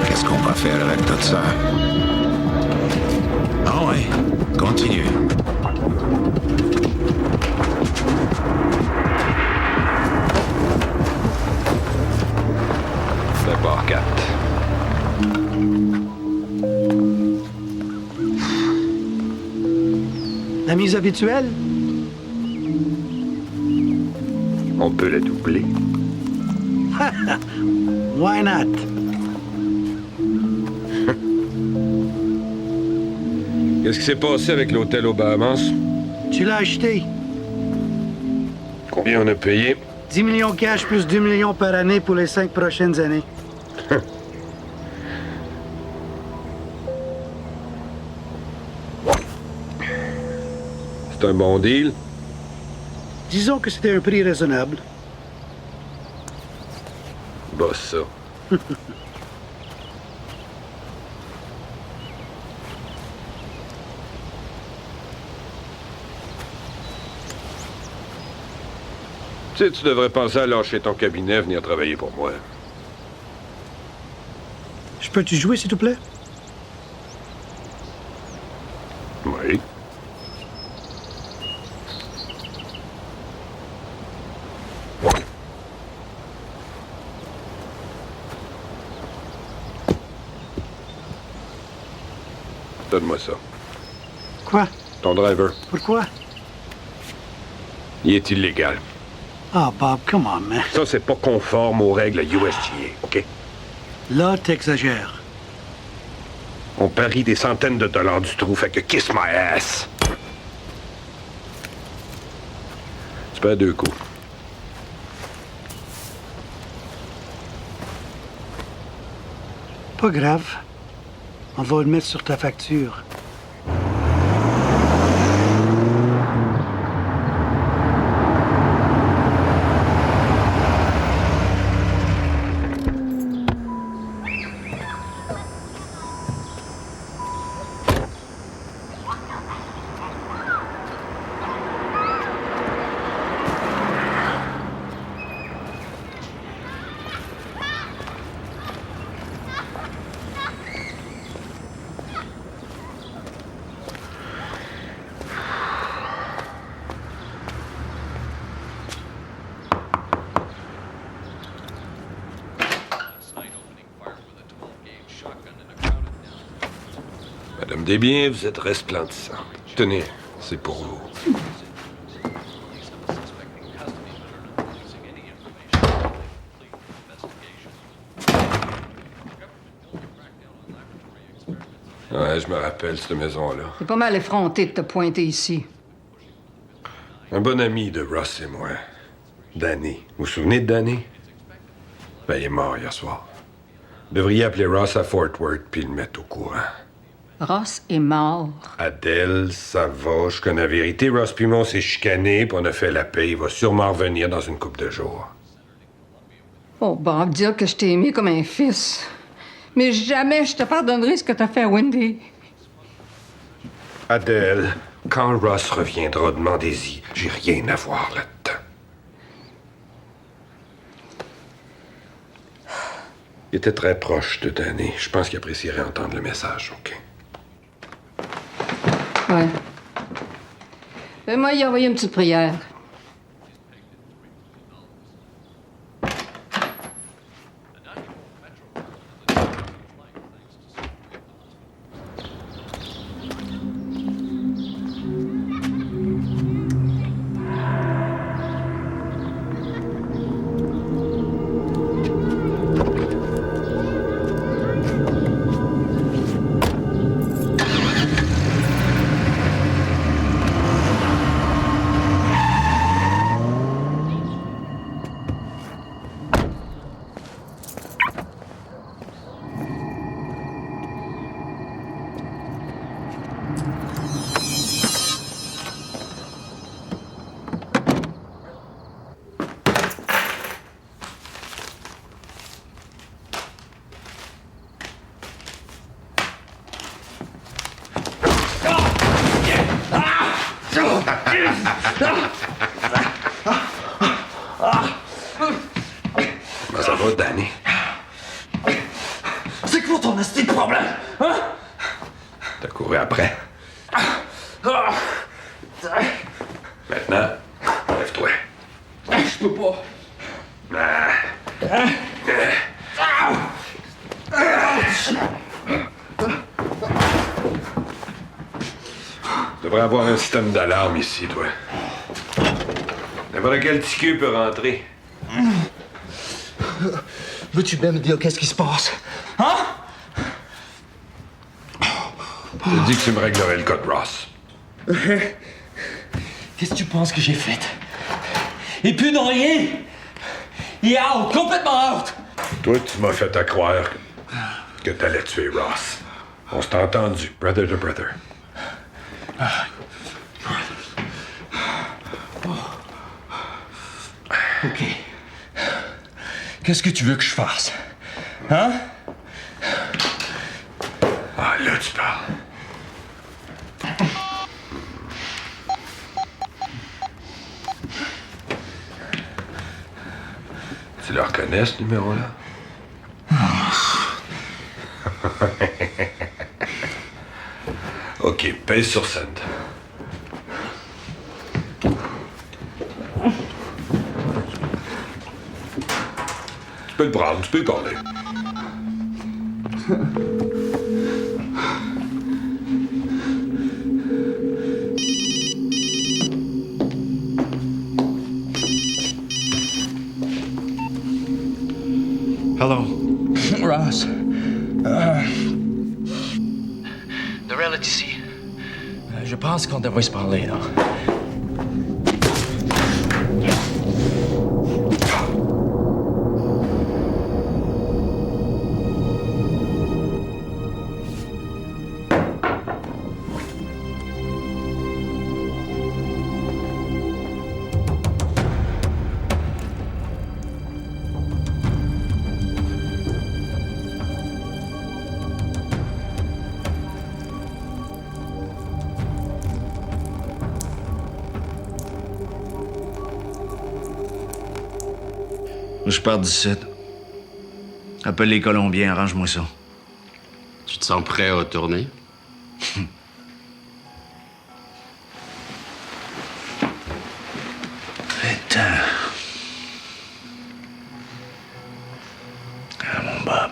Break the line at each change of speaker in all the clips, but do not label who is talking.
Qu'est-ce qu'on va faire avec tout ça? Ah ouais, continue.
D'abord, 4.
La mise habituelle?
On peut la doubler.
Why not?
Qu'est-ce qui s'est passé avec l'hôtel aux Bahamas?
Tu l'as acheté.
Combien on a payé?
10 millions cash plus 2 millions par année pour les 5 prochaines années.
C'est un bon deal?
Disons que c'était un prix raisonnable.
Bosse ça. Tu sais, tu devrais penser à lâcher ton cabinet, venir travailler pour moi.
Je peux-tu jouer, s'il te plaît?
Oui. Donne-moi ça.
Quoi?
Ton driver.
Pourquoi?
Il est illégal.
Ah, Bob, come on, man.
Ça, c'est pas conforme aux règles USGA, OK?
Là, t'exagères.
On parie des centaines de dollars du trou, fait que kiss my ass. Tu perds 2 coups.
Pas grave. On va le mettre sur ta facture.
Madame Desbiens, vous êtes resplendissante. Tenez, c'est pour vous. Ouais, je me rappelle cette maison-là.
C'est pas mal effronté de te pointer ici.
Un bon ami de Ross et moi. Danny. Vous vous souvenez de Danny? Ben, il est mort hier soir. Vous devriez appeler Ross à Fort Worth puis le mettre au courant.
Ross est mort.
Adèle, ça va, je connais la vérité. Ross Pimon s'est chicané, puis on a fait la paix. Il va sûrement revenir dans une couple de jours.
Oh, Bob, dire que je t'ai aimé comme un fils. Mais jamais je te pardonnerai ce que t'as fait à Wendy.
Adèle, quand Ross reviendra, demandez-y. J'ai rien à voir là-dedans. Il était très proche de Danny. Je pense qu'il apprécierait entendre le message, OK?
Ouais. Fais-moi y envoyer une petite prière.
Comment ça va, Danny?
C'est quoi ton esti de problème? Hein?
T'as couru après. Maintenant, lève-toi.
Je peux pas.
Tu devrais avoir un système d'alarme ici, toi. N'importe quel petit cul peut rentrer.
Veux-tu bien me dire qu'est-ce qui se passe? Hein?
Je te dis que tu me réglerais le code Ross.
Qu'est-ce que tu penses que j'ai fait? Et plus de rien! Il est out, complètement out!
Toi, tu m'as fait à croire que t'allais tuer Ross. On s'est entendu, brother to brother.
OK. Qu'est-ce que tu veux que je fasse? Hein?
Ah, là, tu parles. Tu le reconnais, ce numéro-là? OK, pèse sur send. Tu peux le prendre, tu peux le parler.
Hello. Ross.
Durrell est ici.
Je pense qu'on devrait se parler, là.
Je pars d'ici. Appelle les Colombiens, arrange-moi ça.
Tu te sens prêt à retourner?
Putain. Ah, mon Bob.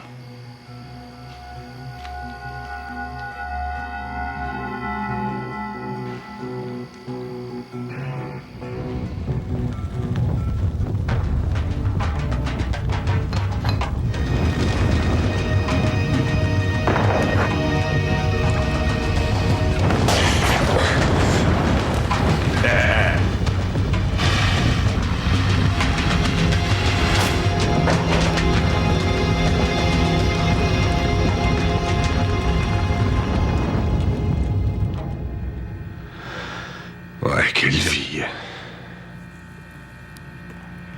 Ouais, quelle vie.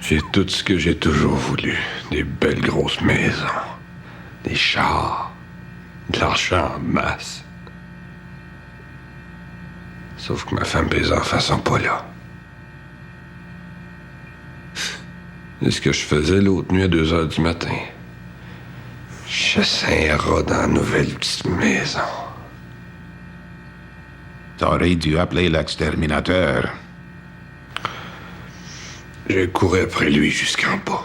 J'ai tout ce que j'ai toujours voulu. Des belles grosses maisons, des chars, de l'argent en masse. Sauf que ma femme et les enfants sont pas là. C'est ce que je faisais l'autre nuit à 2 heures du matin. Je chassais un rat dans la nouvelle petite maison.
T'aurais dû appeler l'exterminateur.
J'ai couru après lui jusqu'en bas.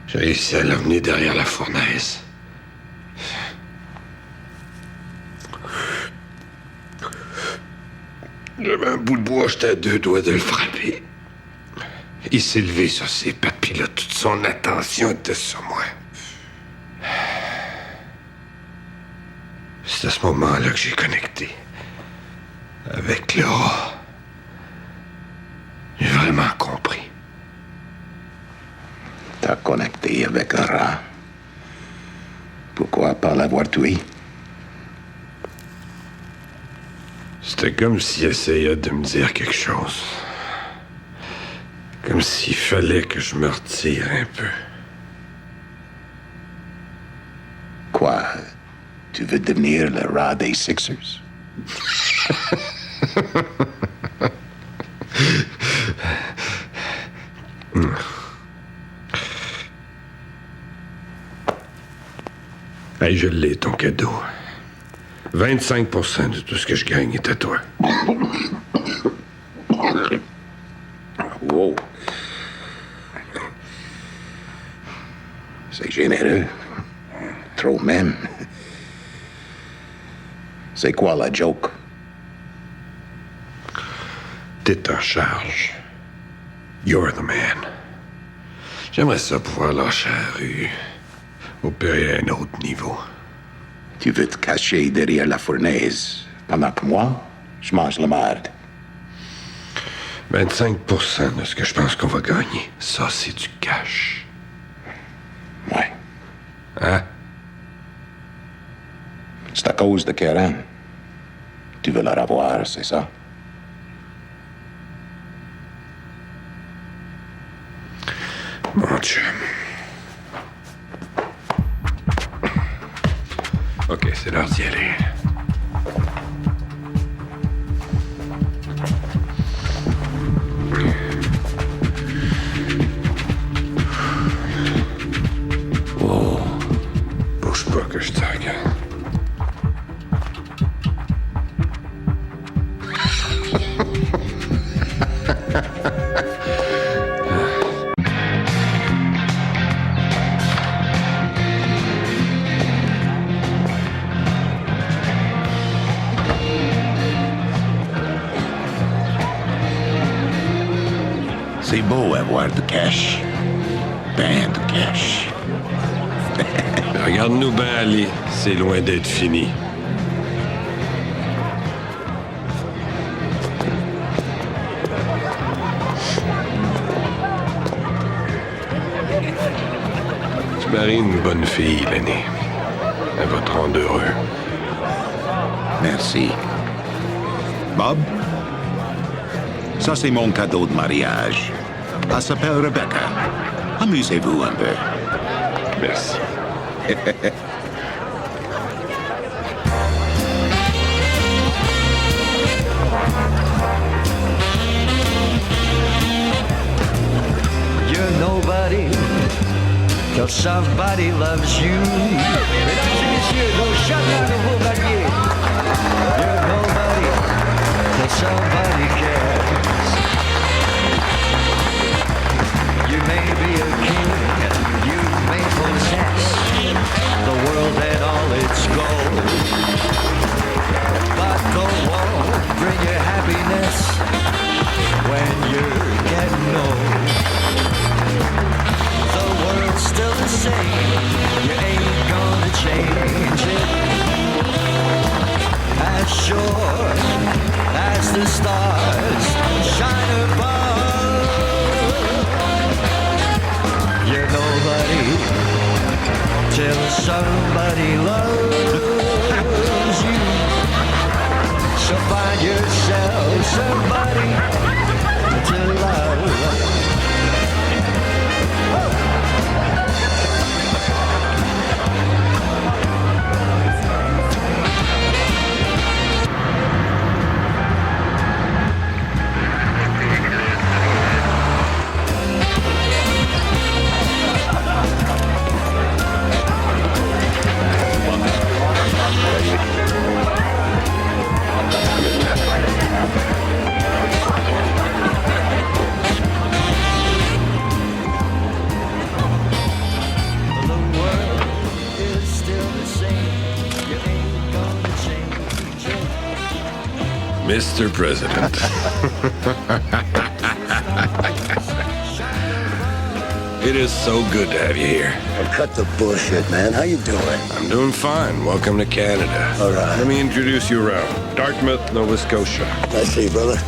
J'ai réussi à l'emmener derrière la fournaise. J'avais un bout de bois, j'étais à 2 doigts de le frapper. Il s'est levé sur ses pattes, puis là, toute son attention était sur moi. C'est à ce moment-là que j'ai connecté avec Laura. J'ai vraiment compris.
T'as connecté avec Laura. Pourquoi pas l'avoir tué?
C'était comme s'il essayait de me dire quelque chose. Comme s'il fallait que je me retire un peu.
Quoi? Tu veux devenir le rat des Sixers?
Hey, je l'ai, ton cadeau. 25% de tout ce que je gagne est à toi.
Wow. C'est généreux. Trop même. C'est quoi la joke?
T'es en charge. You're the man. J'aimerais ça pouvoir lâcher la rue. Opérer à un autre niveau.
Tu veux te cacher derrière la fournaise pendant que moi, je mange la merde.
25% de ce que je pense qu'on va gagner. Ça, c'est du cash.
Ouais.
Hein?
C'est à cause de Karen. Tu veux la revoir, c'est ça?
Mon chum. OK, c'est l'heure d'y aller. Oh. Bouge pas que je te regarde.
C'est beau avoir du cash. Ben de cash.
Regarde-nous bien aller. C'est loin d'être fini. Tu maries une bonne fille, Lenny. Elle va te rendre heureux.
Merci. Bob? Ça, c'est mon cadeau de mariage. Elle s'appelle Rebecca. Amusez-vous un peu.
Merci.
You're nobody till somebody loves you. Mesdames et messieurs, nos chacun de vos alliés. You're nobody till somebody cares. You may be a king, you may possess the world and all its gold, but the won't bring you happiness when you're getting old. The world's still the same, you ain't gonna change it. As sure as the stars shine above, you're nobody till somebody loves you. So find yourself somebody to love.
Mr. President. It is so good to have you here.
Well, cut the bullshit, man. How you doing?
I'm doing fine. Welcome to Canada.
All right.
Let me introduce you around. Dartmouth, Nova Scotia.
Nice to see you, brother.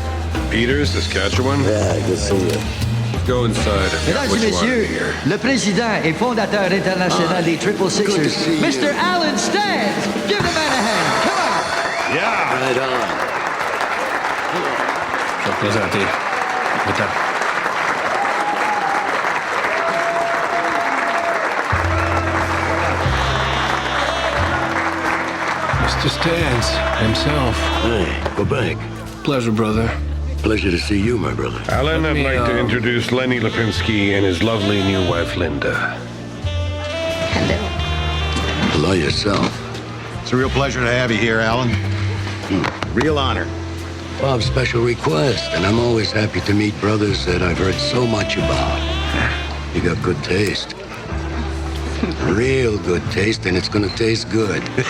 Peters, Saskatchewan.
Yeah, good to see you.
Go inside.
Mesdames et messieurs, le président et fondateur international des Triple Sixers, Mr. Alan Stantz. Give the man a hand. Come on.
Yeah.
Right on.
Je vais te présenter. Attends. Mr. Stantz himself.
Hey, Quebec.
Pleasure, brother.
Pleasure to see you, my brother.
Alan, I'd like to introduce Lenny Lipinski and his lovely new wife, Linda.
Hello.
Hello yourself.
It's a real pleasure to have you here, Alan. Real honor.
Bob's special request, and I'm always happy to meet brothers that I've heard so much about. You got good taste. Real good taste, and it's gonna taste good.
Je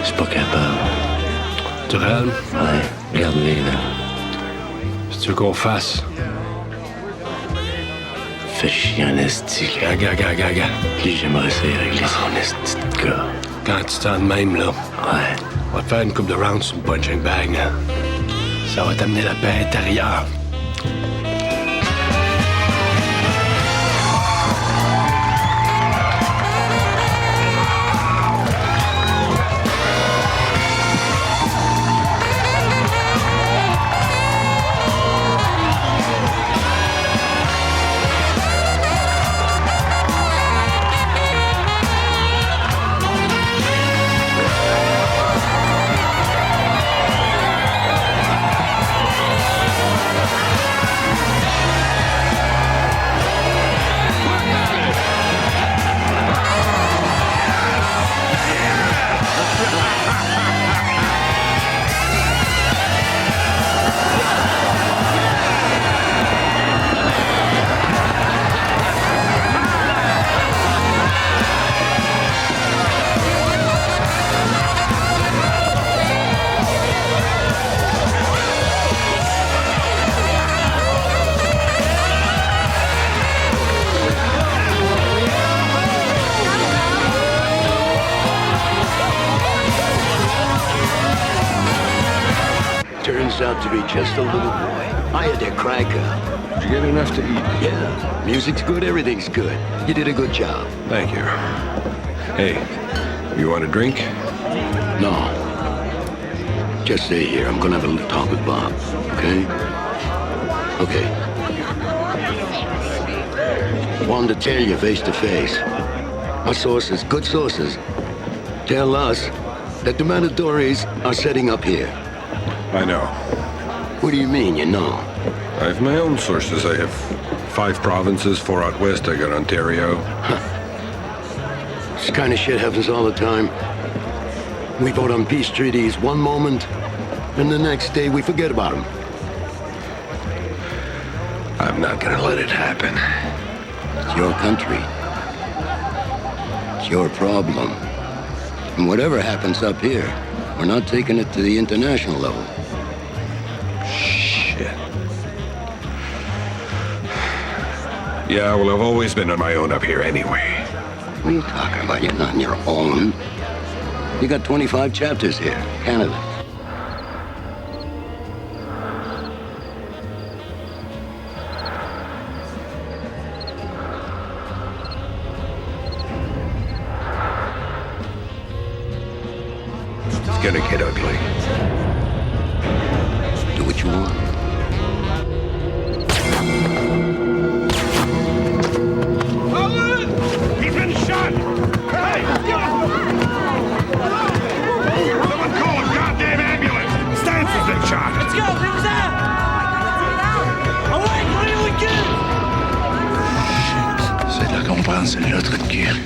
suis pas capable. Tu rêves?
Ouais, regarde-les, là.
Si tu veux qu'on fasse.
Fais chier en esti.
Gaga.
Puis j'aimerais essayer de régler son esti de gars.
Quand tu t'en de même, là,
Ouais.
on va te faire une coupe de rounds sur une punching bag, là. Ça va t'amener la paix intérieure.
Turns out to be just a little boy. I had a cracker.
Did you get enough to eat?
Yeah, music's good, everything's good. You did a good job.
Thank you. Hey, you want a drink?
No. Just stay here. I'm gonna have a little talk with Bob. Okay? Okay. Wanted to tell you face to face. Our sources, good sources, tell us that the Matadores are setting up here.
I know.
What do you mean, you know?
I have my own sources. I have 5 provinces, 4 out west. I got Ontario.
This kind of shit happens all the time. We vote on peace treaties one moment, and the next day we forget about them.
I'm not gonna let it happen.
It's your country. It's your problem. And whatever happens up here, we're not taking it to the international level.
Shit. Yeah, well, I've always been on my own up here anyway.
What are you talking about? You're not on your own. You got 25 chapters here, Canada.
It's gonna get ugly.
Do what you want.
He's been shot! Hey! Someone call a goddamn ambulance! Stantz has been shot!
Let's go! He was out! All right, really good!
C'est de la comprendre, c'est le truc de cul.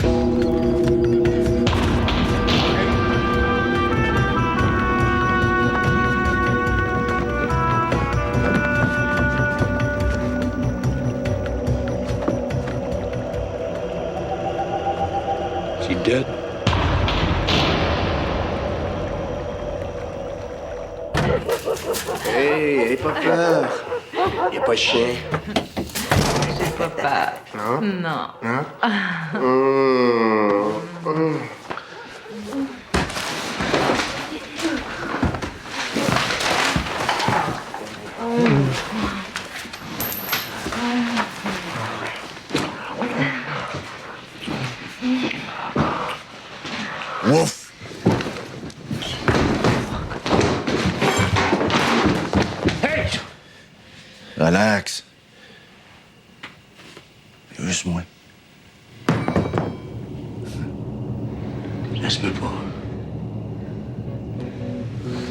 Hey, aie pas peur. Y a pas de chien.
J'ai pas peur.
Non?
Non.
Hein?
Ouf!
Hey!
Relax. Juste moi.
Ça se peut pas.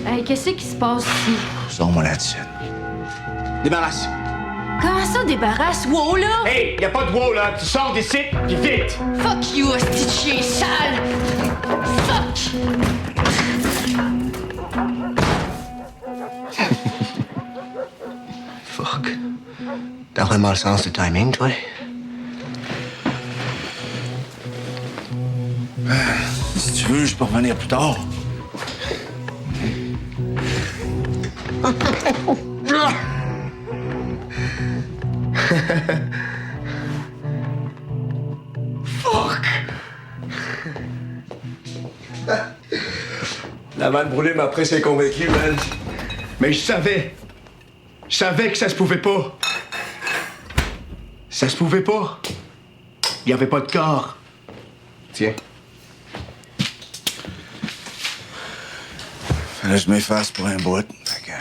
Hey, qu'est-ce qui se passe ici?
Sors-moi là-dessus.
Débarrasse.
Comment ça, débarrasse? Wow, là!
Hey, y a pas de wow, là. Tu sors d'ici, pis vite.
Fuck you, hostie de chien sale! Fuck!
Fuck. T'as vraiment le sens du timing, toi?
Si tu veux, je peux revenir plus tard.
Fuck! La vanne brûlée m'a presque convaincu, man. Mais je savais que ça se pouvait pas. Ça se pouvait pas. Il y avait pas de corps. Tiens.
Fallait que je m'efface pour un bout. Fait que...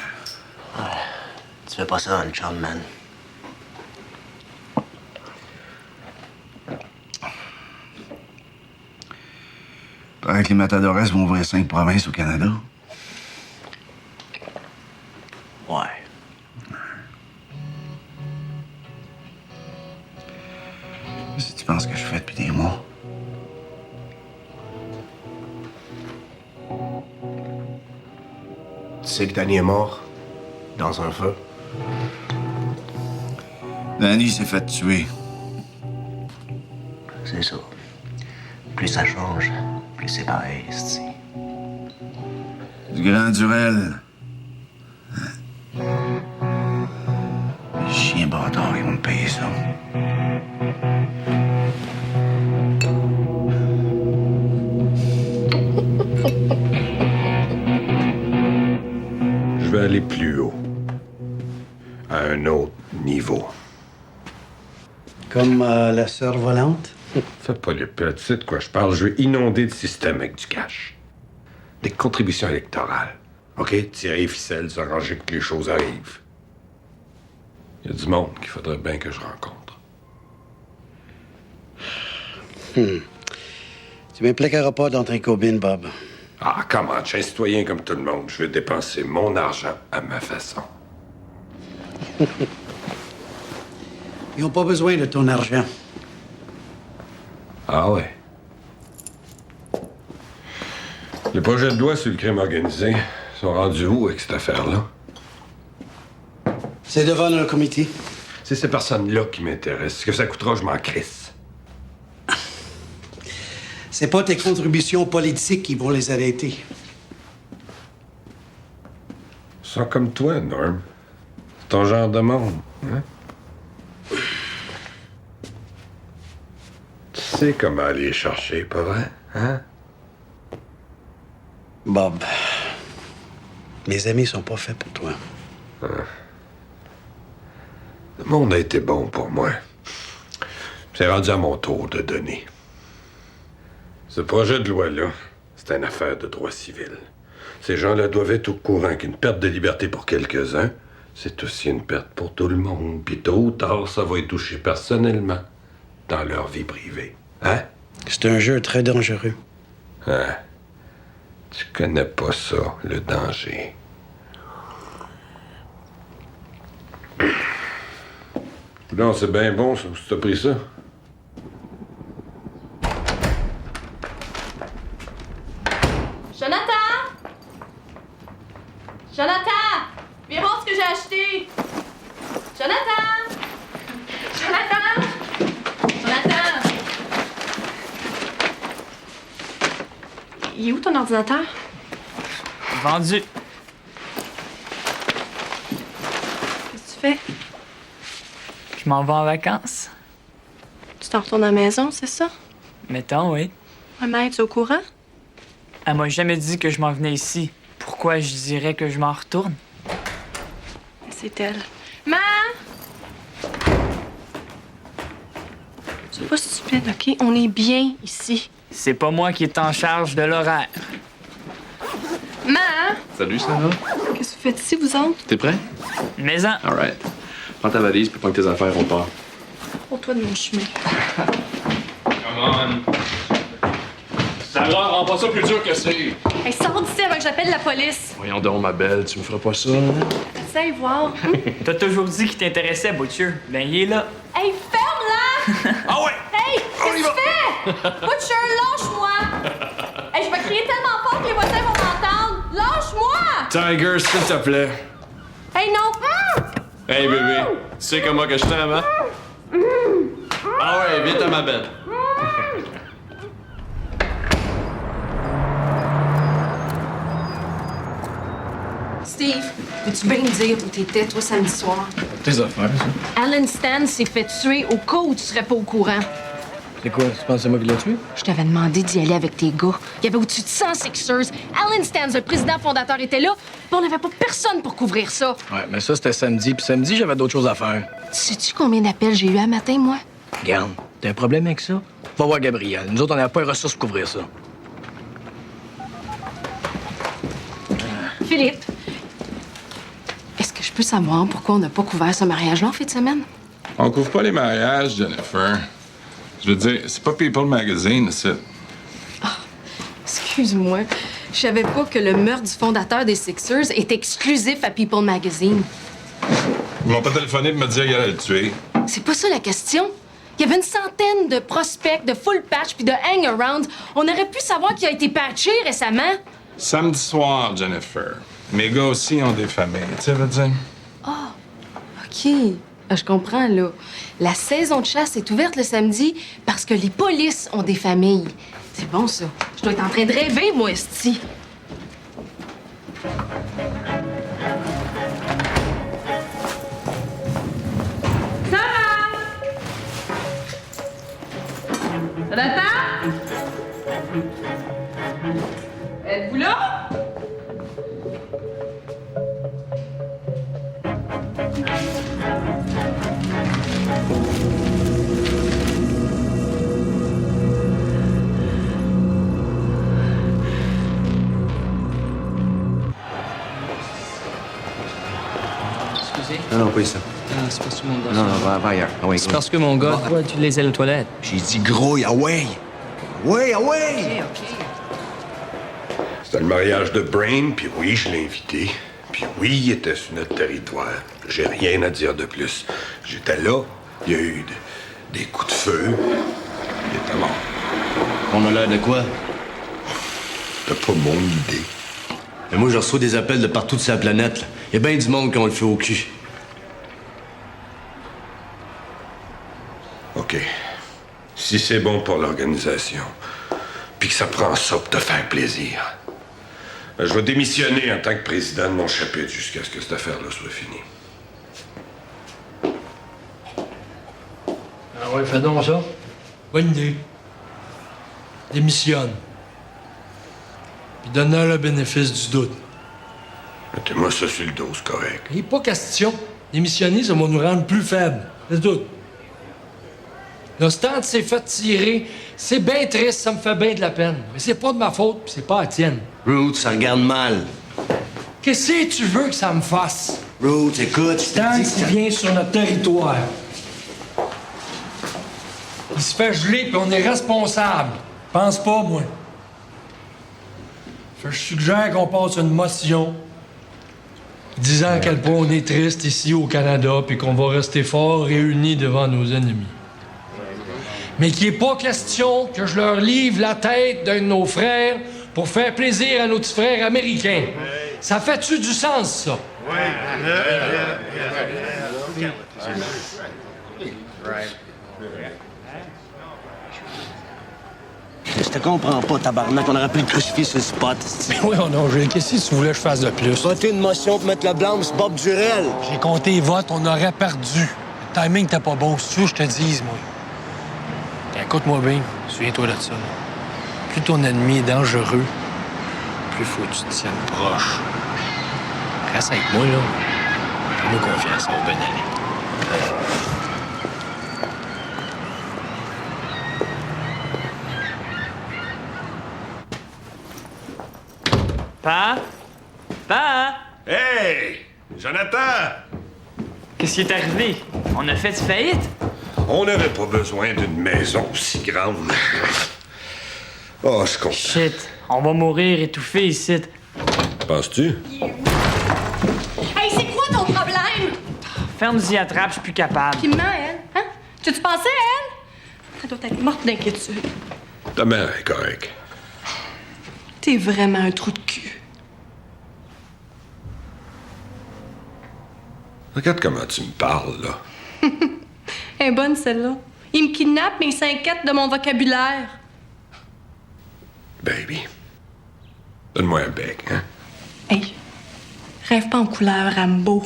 Tu fais pas ça, un chum, man.
Paraît que les Matadores vont ouvrir 5 provinces au Canada.
Ouais.
Qu'est-ce que tu penses que je fais depuis des mois?
Tu sais que Danny est mort? Dans un feu?
Danny s'est fait tuer.
C'est ça. Plus ça change, plus c'est pareil, ici.
Du Grand Durel. Les chiens bâtards, ils vont me payer ça.
Je vais aller plus haut. À un autre niveau.
Comme la sœur volante?
Fais pas les pets, tu sais de quoi je parle. Je vais inonder le système avec du cash. Des contributions électorales. OK? Tirer les ficelles, s'arranger pour que les choses arrivent. Il y a du monde qu'il faudrait bien que je rencontre.
Tu m'impliqueras pas dans tes cobines, Bob.
Ah, comment? Je suis un citoyen comme tout le monde. Je vais dépenser mon argent à ma façon.
Ils ont pas besoin de ton argent.
Ah ouais. Les projets de loi sur le crime organisé sont rendus où avec cette affaire-là?
C'est devant le comité.
C'est ces personnes-là qui m'intéressent. Ce que ça coûtera, je m'en crisse.
C'est pas tes contributions politiques qui vont les arrêter.
Ils sont comme toi, Norm. C'est ton genre de monde, hein? Tu sais comment aller les chercher, pas vrai? Hein?
Bob, mes amis sont pas faits pour toi.
Le monde a été bon pour moi. C'est rendu à mon tour de donner. Ce projet de loi-là, c'est une affaire de droit civil. Ces gens-là doivent être au courant qu'une perte de liberté pour quelques-uns, c'est aussi une perte pour tout le monde. Puis tôt ou tard, ça va y toucher personnellement, dans leur vie privée. Hein?
C'est un jeu très dangereux.
Hein? Tu connais pas ça, le danger. Non, c'est bien bon, ça. Tu t'as pris ça?
Jonathan! Jonathan! Viens voir ce que j'ai acheté! Jonathan! Jonathan! Jonathan! Il est où ton ordinateur?
Vendu. fais?
Je m'en vais en vacances.
Tu t'en retournes à la maison, c'est ça?
Mettons, oui.
Ouais, mais es-tu au courant?
Elle m'a jamais dit que je m'en venais ici. Pourquoi je dirais que je m'en retourne?
C'est elle. Ma! C'est pas stupide, OK? On est bien ici.
C'est pas moi qui est en charge de l'horaire.
Ma!
Salut, ça va?
Qu'est-ce que vous faites ici, vous autres?
T'es prêt?
Mais-en.
All right. Prends ta valise puis prends tes affaires, on part.
Pour toi de mon chemin.
Come on. Sarah, rends pas ça plus dur que c'est.
Hey, sors d'ici avant que j'appelle la police.
Voyons donc, ma belle, tu me feras pas ça, hein?
Essaye voir.
T'as toujours dit qu'il t'intéressait, Butcher. Ben, il est là.
Hey, ferme-la!
Ah ouais!
Hey! Qu'est-ce que tu fais? Butcher, lâche-moi! Hey, je vais crier tellement fort que les voisins vont m'entendre. Lâche-moi!
Tiger, s'il te plaît.
Hey, non!
Hey, bébé, tu sais comment que je t'aime, hein? Ah ouais, vite à ma belle.
Steve, veux-tu bien me dire où t'étais, toi, samedi soir?
Tes affaires, ça.
Alan Stan s'est fait tuer au cas où tu serais pas au courant.
C'est quoi, tu penses que c'est moi qui l'ai tué?
Je t'avais demandé d'y aller avec tes gars. Il y avait au-dessus de 100 Sixers. Alan Stan, le président fondateur, était là, puis on n'avait pas personne pour couvrir ça.
Ouais, mais ça, c'était samedi, puis samedi, j'avais d'autres choses à faire.
Sais-tu combien d'appels j'ai eu un matin, moi?
Regarde, t'as un problème avec ça? Va voir Gabriel. Nous autres, on n'avait pas les ressources pour couvrir ça.
Philippe, est-ce que je peux savoir pourquoi on n'a pas couvert ce mariage-là en fin de semaine?
On couvre pas les mariages, Jennifer. Je veux dire, c'est pas People Magazine, c'est...
Excuse-moi. Je savais pas que le meurtre du fondateur des Sixers est exclusif à People Magazine.
Ils m'ont pas téléphoné pour me dire qu'il allait le tuer.
C'est pas ça la question. Il y avait une centaine de prospects, de full patch puis de hang-around. On aurait pu savoir qu'il a été patché récemment.
Samedi soir, Jennifer. Mes gars aussi ont des familles, tu sais, veux dire?
OK. Je comprends, là. La saison de chasse est ouverte le samedi parce que les polices ont des familles. C'est bon, ça. Je dois être en train de rêver, moi, esti.
Jonathan? Êtes-vous là?
Excusez.
Non, pas ça.
Ah, c'est parce que mon gars...
Non, va ailleurs. Ah ouais,
C'est parce que mon gars, toi, tu les ailes aux toilettes.
J'ai dit gros, away! Ouais, away!
C'était le mariage de Brain, puis oui, je l'ai invité. Puis oui, il était sur notre territoire. J'ai rien à dire de plus. J'étais là, il y a eu des coups de feu. Il était mort.
On a l'air de quoi?
C'était pas mon idée.
Mais moi, je reçois des appels de partout de sa planète. Là. Il y a bien du monde qui ont le feu au cul.
OK. Si c'est bon pour l'organisation, puis que ça prend ça pour te faire plaisir, ben, je vais démissionner en tant que président de mon chapitre jusqu'à ce que cette affaire-là soit finie.
Ah ouais, fais donc ça. Bonne idée. Démissionne. Puis donne-leur le bénéfice du doute.
Mettez-moi ça sur le dos, c'est correct.
Il n'est pas question. Démissionner, ça va nous rendre plus faibles. C'est tout. Le stand s'est fait tirer. C'est bien triste, ça me fait bien de la peine. Mais c'est pas de ma faute, puis c'est pas la tienne.
Roots, ça regarde mal.
Qu'est-ce que tu veux que ça me fasse?
Roots, écoute.
Stan, il vient sur notre territoire. Il se fait geler, puis on est responsable. Pense pas, moi. Fait que je suggère qu'on passe une motion disant à quel point on est triste ici au Canada, puis qu'on va rester fort réunis devant nos ennemis. Mais qu'il n'est pas question que je leur livre la tête d'un de nos frères pour faire plaisir à nos petits frères américains. Ça fait-tu du sens, ça?
Je te comprends pas, tabarnak. On aurait pu le crucifier sur le spot.
Oui, non, qu'est-ce que tu voulais que je fasse de plus?
Voter une motion pour mettre le blâme sur Bob Durel.
J'ai compté les votes, on aurait perdu. Le timing t'es pas bon, si tu veux, je te dise, moi. Écoute-moi bien, souviens-toi de ça. Là. Plus ton ennemi est dangereux, plus faut que tu te tiennes proche. Reste avec moi, là. Fais-moi confiance, ça va bien aller.
Pa? Pa?
Hey! Jonathan!
Qu'est-ce qui est arrivé? On a fait faillite?
On n'avait pas besoin d'une maison aussi grande. Oh, je comprends.
Shit, on va mourir étouffés ici.
Penses-tu?
Hey, c'est quoi ton problème?
Ferme-y à trappe, je suis plus capable.
Puis maman, elle, hein? Tu pensais à elle? Elle doit être morte d'inquiétude.
Ta mère est correcte.
T'es vraiment un trou de cul.
Regarde comment tu me parles, là.
Elle est bonne, celle-là. Il me kidnappe, mais il s'inquiète de mon vocabulaire.
Baby. Donne-moi un bec, hein?
Hey, rêve pas en couleur, Rambo.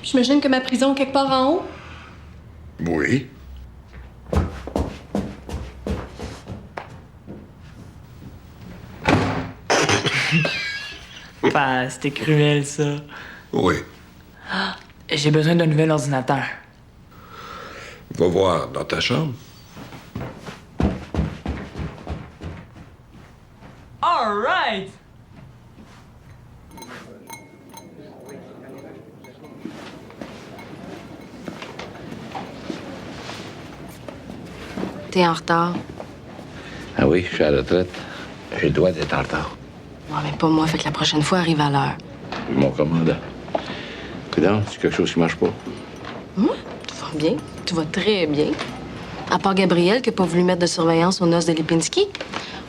J'imagine que ma prison est quelque part en haut.
Oui.
Pa, c'était cruel, ça.
Oui.
J'ai besoin d'un nouvel ordinateur.
Va voir dans ta chambre.
All right!
T'es en retard.
Ah oui, je suis à la retraite. J'ai le droit d'être en retard.
Non, mais pas moi. Fait que la prochaine fois, arrive à l'heure.
Mon commandant. Coudonc, c'est quelque chose qui marche pas.
Tout va bien. Tout va très bien. À part Gabriel qui n'a pas voulu mettre de surveillance aux noces de Lipinski.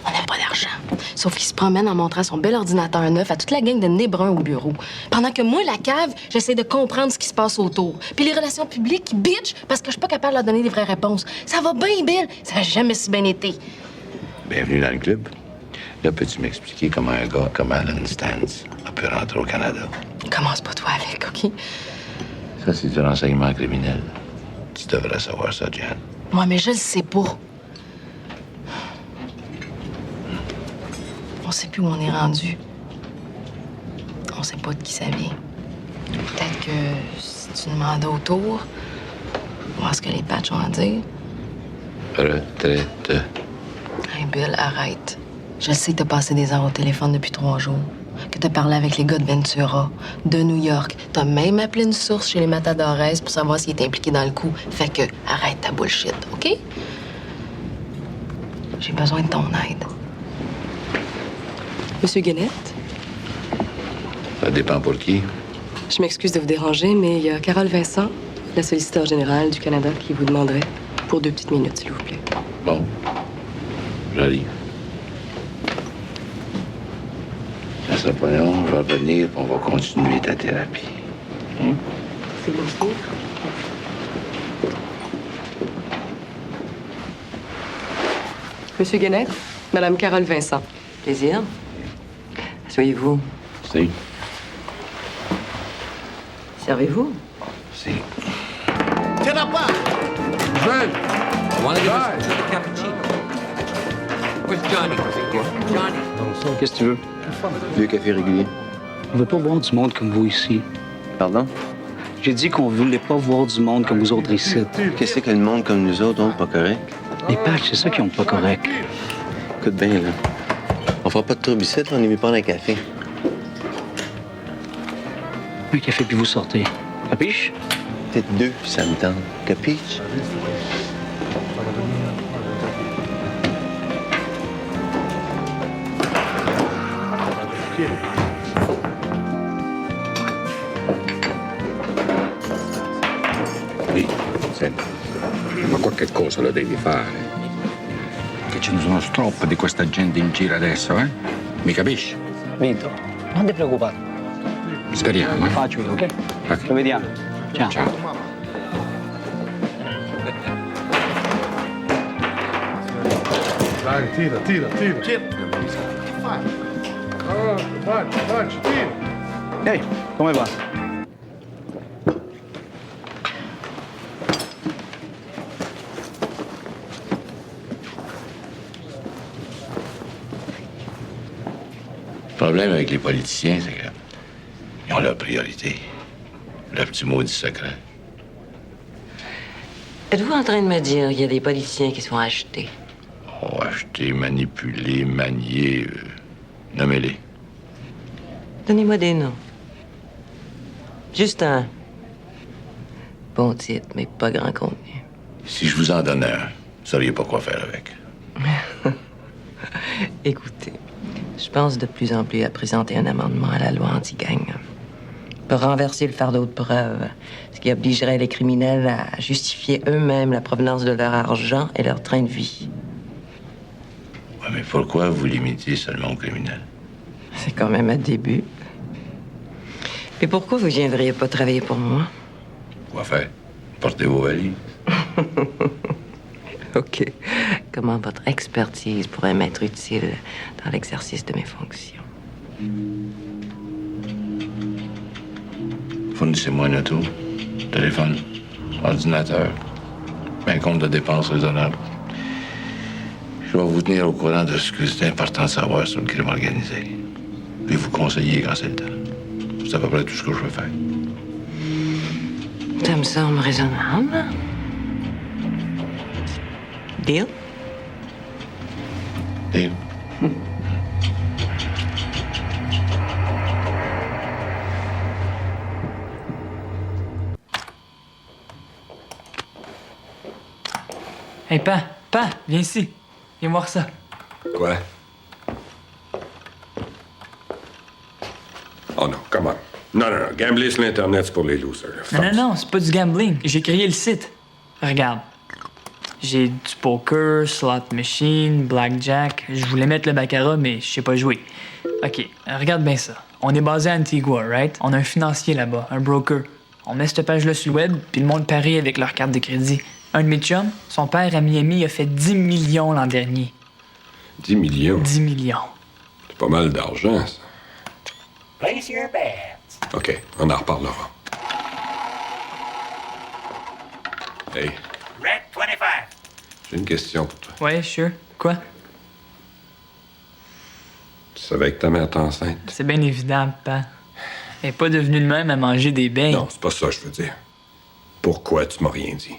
On n'avait pas d'argent. Sauf qu'il se promène en montrant son bel ordinateur neuf à toute la gang de nez bruns au bureau. Pendant que moi, la cave, j'essaie de comprendre ce qui se passe autour. Puis les relations publiques, qui bitch parce que je suis pas capable de leur donner des vraies réponses. Ça va bien, Bill. Ça n'a jamais si bien été.
Bienvenue dans le club. Là, peux-tu m'expliquer comment un gars comme Alan Stantz a pu rentrer au Canada?
Commence pas toi avec, OK?
Ça, c'est du renseignement criminel. Tu devrais savoir ça, Jan.
Moi, mais je le sais pas. On sait plus où on est rendu. On sait pas de qui ça vient. Peut-être que si tu demandes autour, voir ce que les patchs ont à dire.
Retraite.
Hey, Bill, arrête. Je sais que t'as passé des heures au téléphone depuis 3 jours. Que t'as parlé avec les gars de Ventura, de New York. T'as même appelé une source chez les Matadores pour savoir s'il était impliqué dans le coup. Fait que, arrête ta bullshit, OK? J'ai besoin de ton aide. Monsieur Guenette?
Ça dépend pour qui.
Je m'excuse de vous déranger, mais il y a Carole Vincent, la solliciteur générale du Canada, qui vous demanderait pour 2 petites minutes, s'il vous plaît.
Bon. J'arrive. Ça sera pas long, je vais revenir et on va continuer ta thérapie.
C'est bon. Monsieur Guenette, Madame Carole Vincent. Plaisir. Asseyez-vous.
Si.
Servez-vous.
Si.
Tiens pas!
Jeune!
Qu'est-ce que tu veux?
Deux cafés réguliers.
On veut pas voir du monde comme vous ici.
Pardon?
J'ai dit qu'on voulait pas voir du monde comme vous autres ici.
Qu'est-ce que le monde comme nous autres ont pas correct?
Les patchs, c'est ça qui ont pas correct.
Écoute bien, là. On fera pas de trouble ici, on est mis prendre un café.
Un café, puis vous sortez. Capiche?
Peut-être 2, ça me tente. Capiche?
Lì, senti, ma qualche cosa lo devi fare. Che ce ne sono troppo di questa gente in giro adesso, eh? Mi capisci?
Vito, non ti preoccupare.
Speriamo.
Faccio io, ok?
Ok.
Ci vediamo. Ciao.
Ciao.
Dai, tira. Oh, vai, tira.
Ehi, come va?
Le problème avec les politiciens, c'est qu'ils ont leur priorité. Le petit maudit secret.
Êtes-vous en train de me dire qu'il y a des politiciens qui sont achetés?
Oh, acheter, manipuler, manier, nommez-les.
Donnez-moi des noms. Juste un. Bon titre, mais pas grand contenu.
Si je vous en donnais un, vous sauriez pas quoi faire avec.
Écoutez, je pense de plus en plus à présenter un amendement à la loi anti-gang pour renverser le fardeau de preuve, ce qui obligerait les criminels à justifier eux-mêmes la provenance de leur argent et leur train de vie.
Ouais, mais pourquoi vous limitez seulement aux criminels?
C'est quand même un début. Et pourquoi vous viendriez pas travailler pour moi?
Quoi faire? Portez vos valises.
OK. Comment votre expertise pourrait m'être utile dans l'exercice de mes fonctions?
Fournissez-moi une auto, téléphone, ordinateur, un compte de dépenses raisonnable. Je vais vous tenir au courant de ce que c'est important de savoir sur le crime organisé. Puis vous conseiller quand c'est le temps. C'est à peu près tout ce que je veux faire.
Ça me semble raisonnable. Deal?
Deal.
Hey, Pa, viens ici. Viens voir ça.
Quoi? Oh non, come on. Non. Gambler sur l'Internet, c'est pour les losers.
Non, c'est pas du gambling. J'ai créé le site. Regarde. J'ai du poker, slot machine, blackjack. Je voulais mettre le baccarat, mais je sais pas jouer. OK, regarde bien ça. On est basé à Antigua, right? On a un financier là-bas, un broker. On met cette page-là sur le web, puis le monde parie avec leur carte de crédit. Un de mes chums, son père à Miami a fait 10 millions l'an dernier.
10 millions?
10 millions.
C'est pas mal d'argent, ça.
Place your bets.
OK, on en reparlera. Hey,
Red 25.
j'ai une question pour toi.
Ouais, sure. Quoi?
Tu savais que ta mère est enceinte?
C'est bien évident, Pa. Elle est pas devenue de même à manger des beignes.
Non, c'est pas ça, je veux dire. Pourquoi tu m'as rien dit?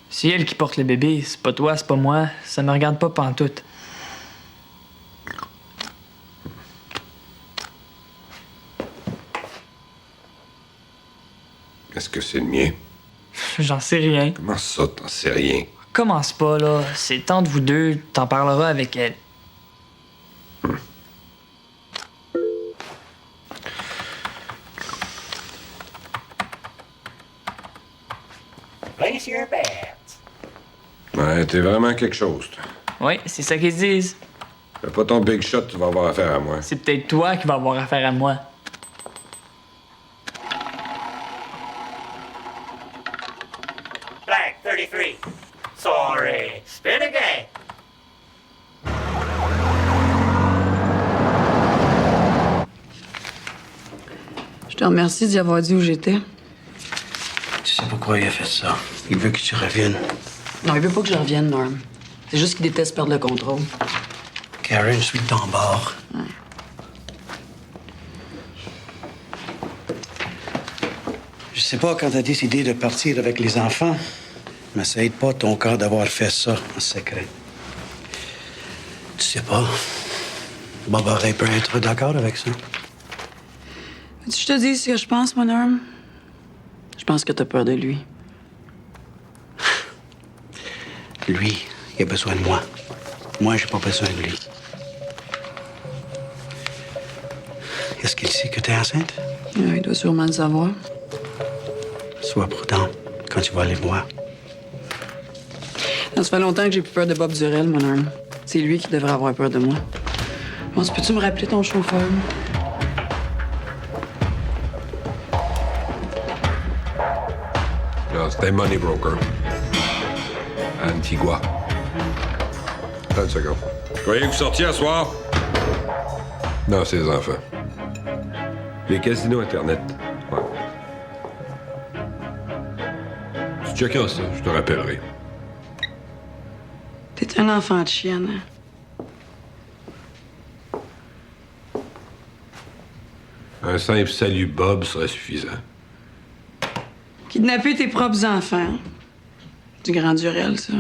C'est elle qui porte le bébé. C'est pas toi, c'est pas moi. Ça me regarde pas pantoute.
Est-ce que c'est le mien?
J'en sais rien.
Comment ça, t'en sais rien?
Commence pas, là. C'est entre vous deux. T'en parleras avec elle.
Place your bets.
Ouais, t'es vraiment quelque chose, toi.
Oui, c'est ça qu'ils disent.
Fais pas ton big shot, tu vas avoir affaire à moi.
C'est peut-être toi qui vas avoir affaire à moi.
Black 33. Sorry. Spin again.
Je te remercie d'y avoir dit où j'étais.
Tu sais pourquoi il a fait ça? Il veut que tu reviennes.
Non, il veut pas que je revienne, Norm. C'est juste qu'il déteste perdre le contrôle.
Karen, je suis de ton bord.
Ouais.
Je sais pas quand t'as décidé de partir avec les enfants, mais ça aide pas ton cas d'avoir fait ça en secret. Tu sais pas, Bob aurait pu être d'accord avec ça.
Si je te dis ce que je pense, mon Norm, je pense que t'as peur de lui.
Lui, il a besoin de moi. Moi, j'ai pas besoin de lui. Est-ce qu'il sait que t'es enceinte?
Il doit sûrement le savoir.
Sois prudent quand tu vas aller voir.
Ça fait longtemps que j'ai plus peur de Bob Durel, mon Norm. C'est lui qui devrait avoir peur de moi. Bon, peux-tu me rappeler ton chauffeur?
Là, c'était Money Broker. Antigua. Attends une seconde. croyais que vous sortiez à soir? Non, c'est les enfants. Les casinos Internet. Ouais. Tu checkeras ça, je te rappellerai.
T'es un enfant de chienne, hein?
Un simple salut Bob serait suffisant.
Kidnapper tes propres enfants. Du grand Durel, ça.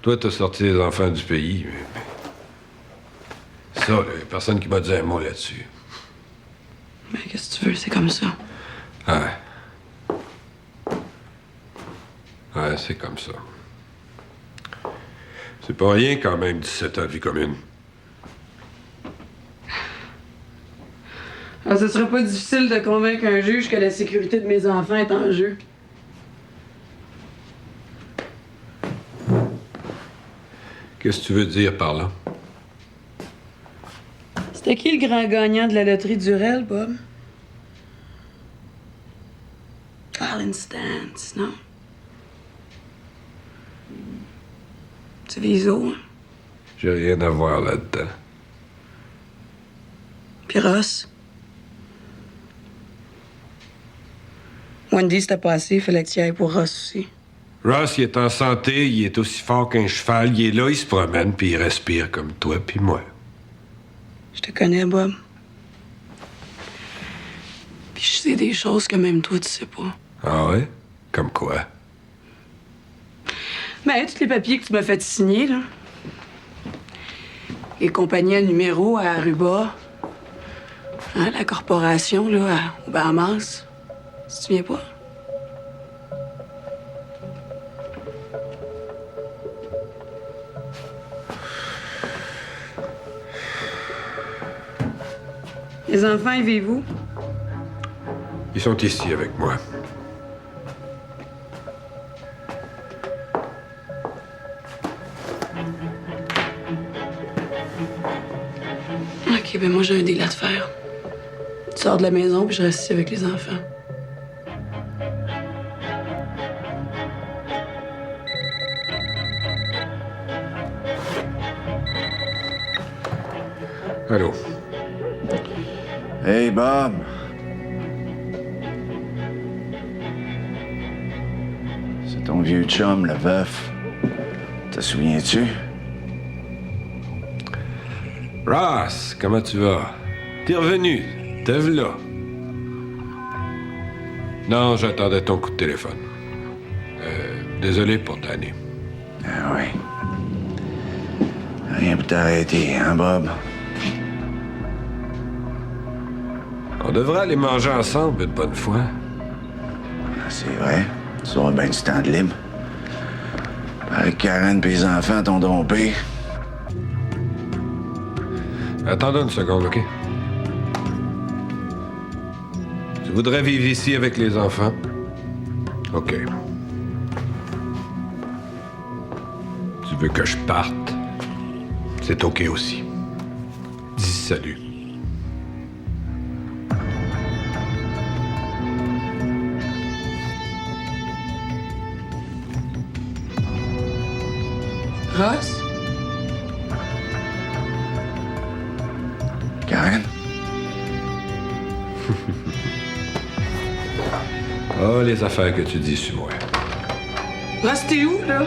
Toi, t'as sorti les enfants du pays, mais... Ça, là, y a personne qui m'a dit un mot là-dessus.
Mais qu'est-ce que tu veux, c'est comme ça.
Ouais. Ouais, c'est comme ça. C'est pas rien quand même, 17 ans de vie commune.
Alors, ce serait pas difficile de convaincre un juge que la sécurité de mes enfants est en jeu.
Qu'est-ce que tu veux dire par là?
C'était qui le grand gagnant de la loterie Durel, Bob? Alan Stantz, non? C'est Viso, hein?
J'ai rien à voir là-dedans.
Puis Ross? Wendy, c'était pas assez, il fallait que tu y ailles pour Ross aussi.
Ross, il est en santé, il est aussi fort qu'un cheval, il est là, il se promène, puis il respire comme toi puis moi.
Je te connais, Bob. Puis je sais des choses que même toi, tu sais pas.
Ah ouais? Comme quoi?
Ben, tous les papiers que tu m'as fait signer, là. Les compagnies à numéro à Aruba. Hein, la corporation, là, aux Bahamas. Tu te souviens pas? Les enfants, ils vivent où?
Ils sont ici avec moi.
OK, ben moi, j'ai un deal à te faire. Tu sors de la maison, puis je reste ici avec les enfants.
Allô?
Hey, Bob. C'est ton vieux chum, le veuf. Te souviens-tu?
Ross, comment tu vas? T'es revenu. T'es là. Non, j'attendais ton coup de téléphone. Désolé pour Danny.
Ah oui. Rien pour t'arrêter, hein, Bob?
On devrait aller manger ensemble une bonne fois.
C'est vrai. Tu auras bien du temps de libre. Avec Karen et les enfants t'ont trompé.
Attends une seconde, OK? Tu voudrais vivre ici avec les enfants? OK. Tu veux que je parte? C'est OK aussi. Dis salut.
Ross?
Karen?
Oh, les affaires que tu dis sur moi.
Ross, t'es où, là?